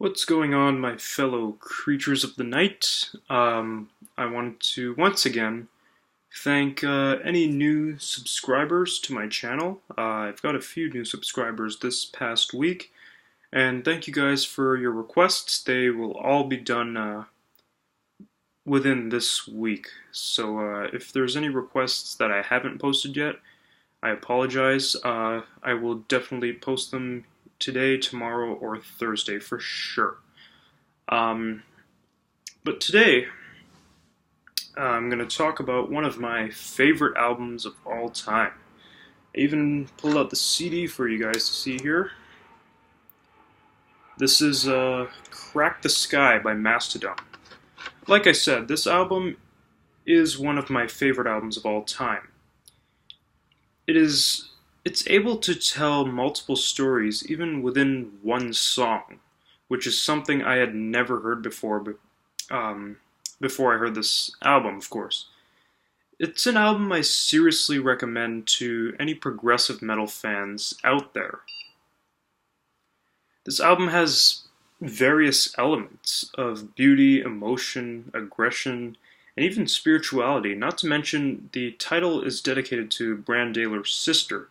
What's going on, my fellow creatures of the night? I wanted to once again thank any new subscribers to my channel. I've got a few new subscribers this past week, and thank you guys for your requests. They will all be done within this week. So if there's any requests that I haven't posted yet, I apologize. I will definitely post them today, tomorrow, or Thursday for sure. But today, I'm going to talk about one of my favorite albums of all time. I even pulled out the CD for you guys to see here. This is Crack the Skye by Mastodon. Like I said, this album is one of my favorite albums of all time. It's able to tell multiple stories even within one song, which is something I had never heard before I heard this album, of course. It's an album I seriously recommend to any progressive metal fans out there. This album has various elements of beauty, emotion, aggression, and even spirituality. Not to mention, the title is dedicated to Brandalar's sister,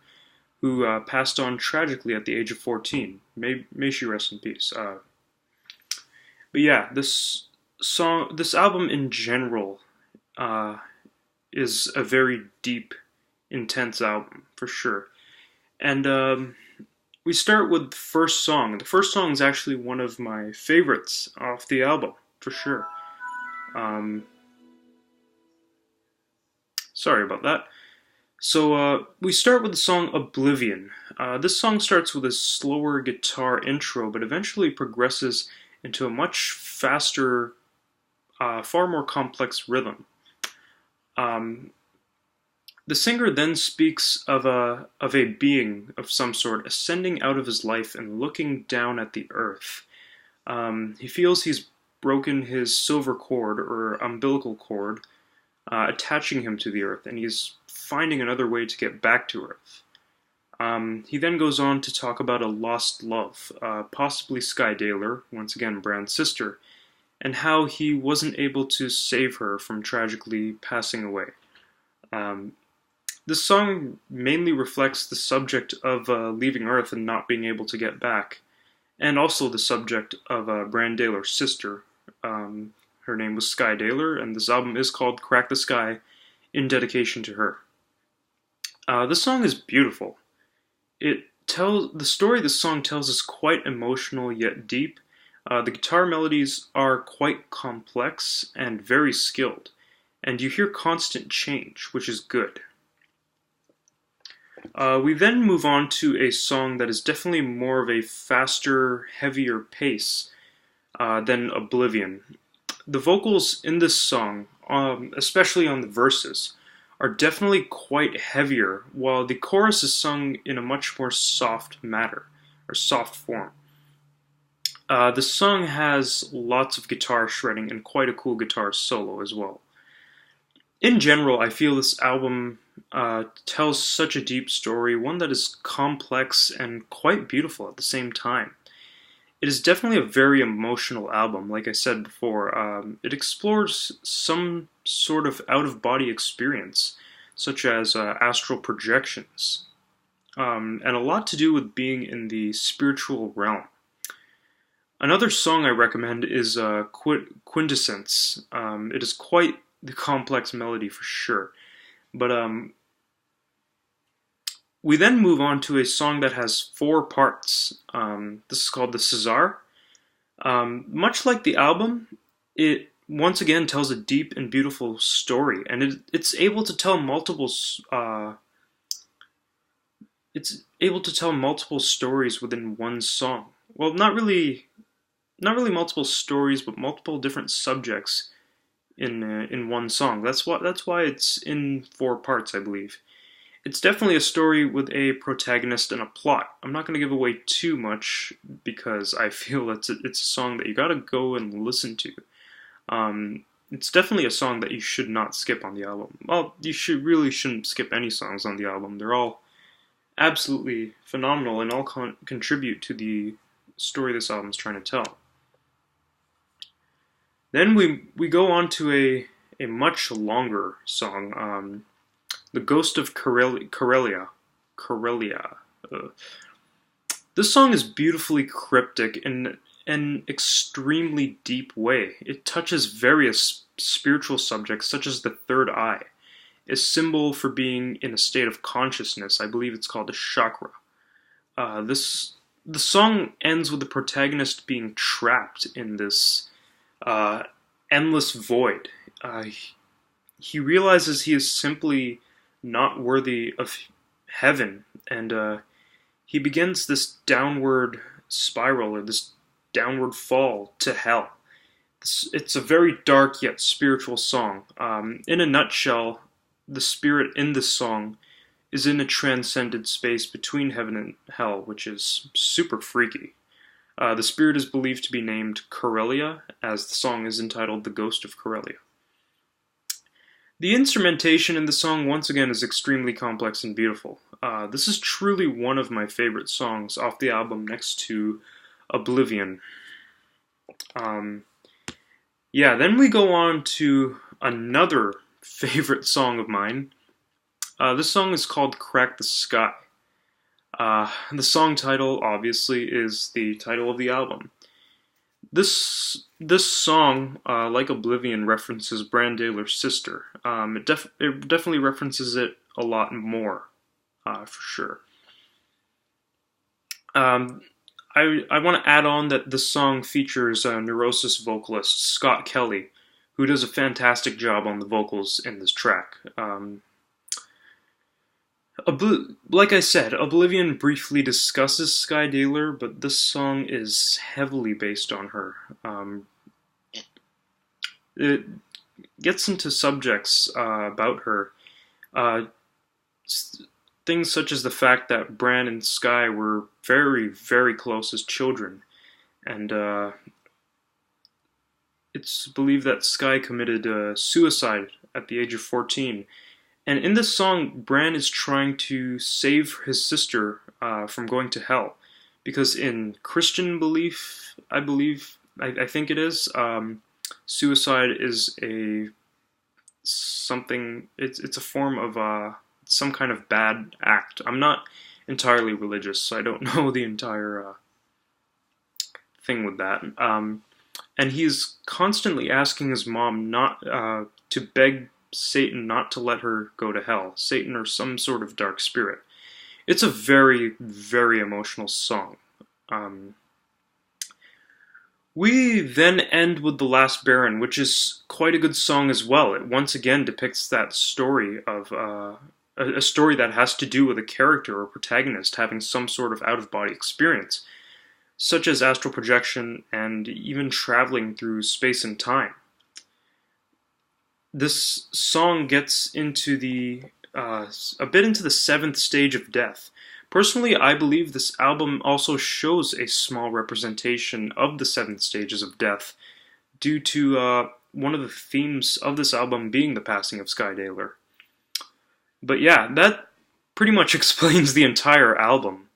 who passed on tragically at the age of 14. May she rest in peace. But yeah, this album in general is a very deep, intense album, for sure. And we start with the first song. The first song is actually one of my favorites off the album, for sure. Sorry about that. So we start with the song Oblivion. This song starts with a slower guitar intro, but eventually progresses into a much faster, far more complex rhythm. The singer then speaks of a being of some sort ascending out of his life and looking down at the earth. He feels he's broken his silver cord, or umbilical cord, attaching him to the earth, and he's finding another way to get back to earth. He then goes on to talk about a lost love, possibly Skye, once again Bran's sister, and how he wasn't able to save her from tragically passing away. This song mainly reflects the subject of leaving Earth and not being able to get back, and also the subject of Brandalar's sister. Her name was Skye, and this album is called Crack the Skye, in dedication to her. This song is beautiful. The story this song tells is quite emotional yet deep. The guitar melodies are quite complex and very skilled, and you hear constant change, which is good. We then move on to a song that is definitely more of a faster, heavier pace than Oblivion. The vocals in this song, especially on the verses, are definitely quite heavier, while the chorus is sung in a much more soft matter, or soft form. The song has lots of guitar shredding and quite a cool guitar solo as well. In general, I feel this album tells such a deep story, one that is complex and quite beautiful at the same time. It is definitely a very emotional album, like I said before. It explores some sort of out-of-body experience, such as astral projections, and a lot to do with being in the spiritual realm. Another song I recommend is Quintessence. It is quite the complex melody for sure. But we then move on to a song that has 4 parts. This is called the Cesar. Much like the album, it once again tells a deep and beautiful story, and it's able to tell multiple stories within one song. Well, not really multiple stories, but multiple different subjects in one song. That's why it's in 4 parts, I believe. It's definitely a story with a protagonist and a plot. I'm not going to give away too much because I feel it's a song that you got to go and listen to. It's definitely a song that you should not skip on the album. Well, you really shouldn't skip any songs on the album. They're all absolutely phenomenal and all contribute to the story this album is trying to tell. Then we go on to a much longer song, "The Ghost of Karelia." Karelia. Uh, this song is beautifully cryptic in an extremely deep way. It touches various spiritual subjects, such as the third eye, a symbol for being in a state of consciousness. I believe it's called a chakra. This the song ends with the protagonist being trapped in this uh, endless void. He realizes he is simply not worthy of heaven, and he begins this downward spiral, or this downward fall to hell. It's a very dark yet spiritual song. In a nutshell, the spirit in this song is in a transcended space between heaven and hell, which is super freaky. The spirit is believed to be named Karelia, as the song is entitled "The Ghost of Karelia." The instrumentation in the song, once again, is extremely complex and beautiful. This is truly one of my favorite songs off the album, next to Oblivion. Yeah, then we go on to another favorite song of mine. This song is called "Crack the Skye." The song title, obviously, is the title of the album. This song, like Oblivion, references Brandalar's sister. It definitely references it a lot more, for sure. I want to add on that this song features Neurosis vocalist Scott Kelly, who does a fantastic job on the vocals in this track. Like I said, Oblivion briefly discusses Skye Daler, but this song is heavily based on her. It gets into subjects about her. Things such as the fact that Bran and Skye were very, very close as children, and it's believed that Skye committed suicide at the age of 14. And in this song, Bran is trying to save his sister from going to hell, because in Christian belief, I think it is, suicide is it's a form of some kind of bad act. I'm not entirely religious, so I don't know the entire thing with that. And he's constantly asking his mom not to beg Satan not to let her go to hell. Satan or some sort of dark spirit. It's a very, very emotional song. We then end with "The Last Baron," which is quite a good song as well. It once again depicts that story of a story that has to do with a character or protagonist having some sort of out-of-body experience, such as astral projection and even traveling through space and time. This song gets into a bit into the seventh stage of death. Personally, I believe this album also shows a small representation of the seventh stages of death, due to one of the themes of this album being the passing of Skye Daler. But yeah, that pretty much explains the entire album.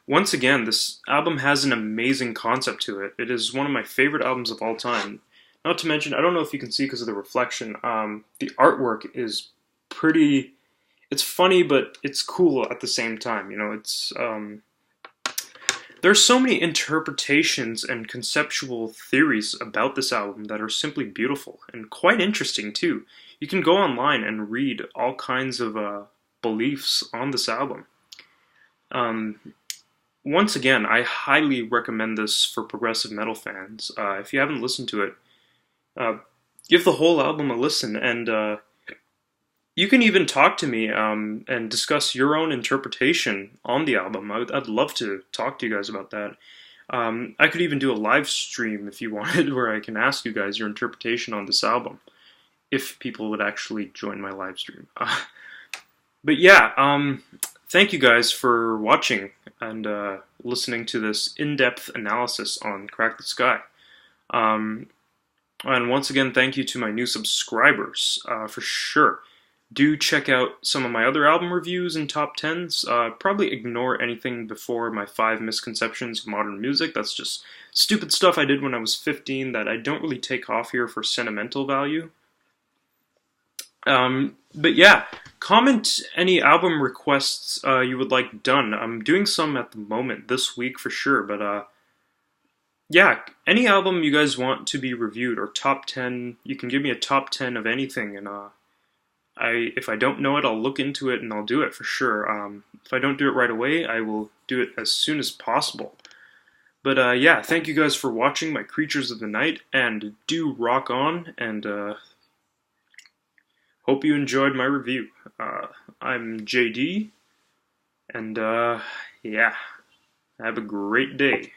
Once again, this album has an amazing concept to it. It is one of my favorite albums of all time. Not to mention, I don't know if you can see because of the reflection, the artwork is pretty, it's funny, but it's cool at the same time. You know, there's so many interpretations and conceptual theories about this album that are simply beautiful and quite interesting too. You can go online and read all kinds of beliefs on this album. Once again, I highly recommend this for progressive metal fans. If you haven't listened to it, give the whole album a listen, and you can even talk to me and discuss your own interpretation on the album. I'd love to talk to you guys about that. I could even do a live stream if you wanted, where I can ask you guys your interpretation on this album, if people would actually join my live stream. But yeah, thank you guys for watching and listening to this in-depth analysis on Crack the Skye. And once again, thank you to my new subscribers, for sure. Do check out some of my other album reviews and top tens. Probably ignore anything before my 5 misconceptions of modern music. That's just stupid stuff I did when I was 15 that I don't really take off here for sentimental value. But yeah, comment any album requests you would like done. I'm doing some at the moment this week for sure, but yeah, any album you guys want to be reviewed or top 10, you can give me a top 10 of anything, and if I don't know it, I'll look into it and I'll do it for sure. If I don't do it right away, I will do it as soon as possible. But yeah, thank you guys for watching my Creatures of the Night, and do rock on, and hope you enjoyed my review. I'm JD, and yeah, have a great day.